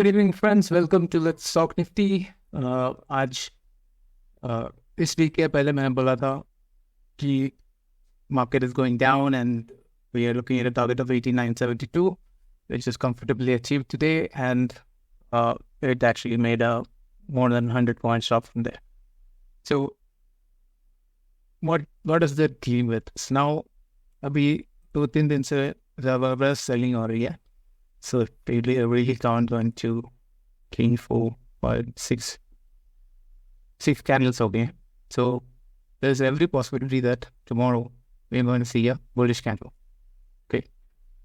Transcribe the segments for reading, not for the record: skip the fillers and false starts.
Good evening, friends. Welcome to Let's Talk Nifty. आज इस week के पहले मैंने बोला था कि market is going down and we are looking at a target of 89.72, which is comfortably achieved today, and it actually made a more than 100 points drop from there. So what does that deal with? So now अभी 2-3 दिन से जबरदस्त selling हो रही है. So it really count 1, 2, 3, 4, 5, 6 candles again. So there's every possibility that tomorrow we're going to see a bullish candle. Okay.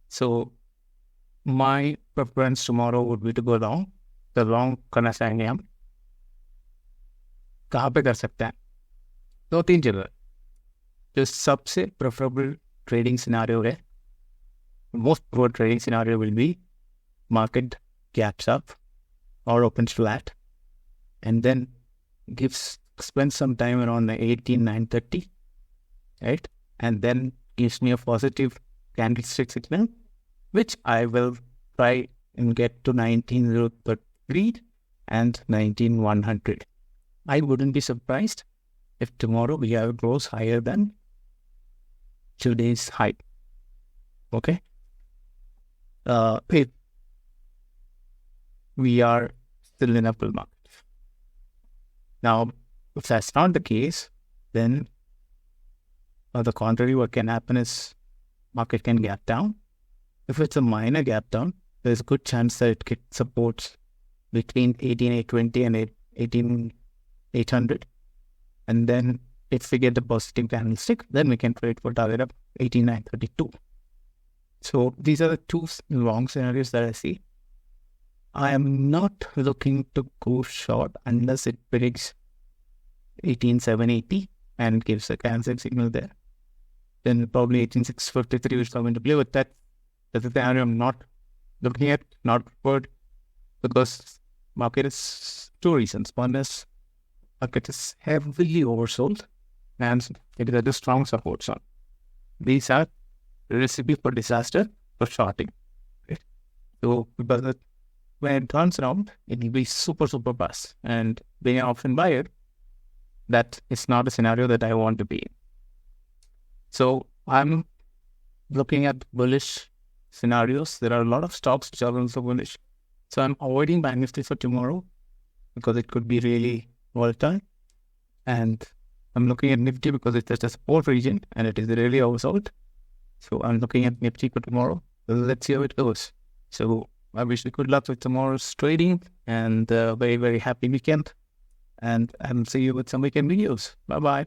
So my preference tomorrow would be to go long. The long करना चाहेंगे हम. कहाँ पे कर सकते हैं? 2-3 जगह. जो सबसे preferable trading scenario है, most preferred trading scenario will be market gaps up or opens flat and then spend some time around the 18,930, right? And then gives me a positive candlestick signal, which I will try and get to 19,033 and 19,100. I wouldn't be surprised if tomorrow we have close higher than today's high. Okay? If we are still in a bull market. Now, if that's not the case, then on the contrary, what can happen is market can gap down. If it's a minor gap down, there's a good chance that it gets supports between 18,820 and 18,800. And then if we get the positive candlestick, then we can trade for target of 18,932. So these are the two long scenarios that I see. I am not looking to go short unless it breaks 18,780 and gives a candlestick signal there. Then probably 18,653 will come into play. But that's the scenario I'm not looking at, not preferred, because market is two reasons. One is market is heavily oversold and it is at a strong support zone. These are recipe for disaster for shorting. Right? So because when it turns around, it will be super fast. And being an option buyer, that is not a scenario that I want to be in. So I'm looking at bullish scenarios. There are a lot of stocks which are also bullish. So I'm avoiding Bank Nifty for tomorrow because it could be really volatile. And I'm looking at Nifty because it's just a support region and it is really oversold. So I'm looking at Nifty for tomorrow. Let's see how it goes. So I wish you good luck with tomorrow's trading and very happy weekend. And I'll see you with some weekend videos. Bye-bye.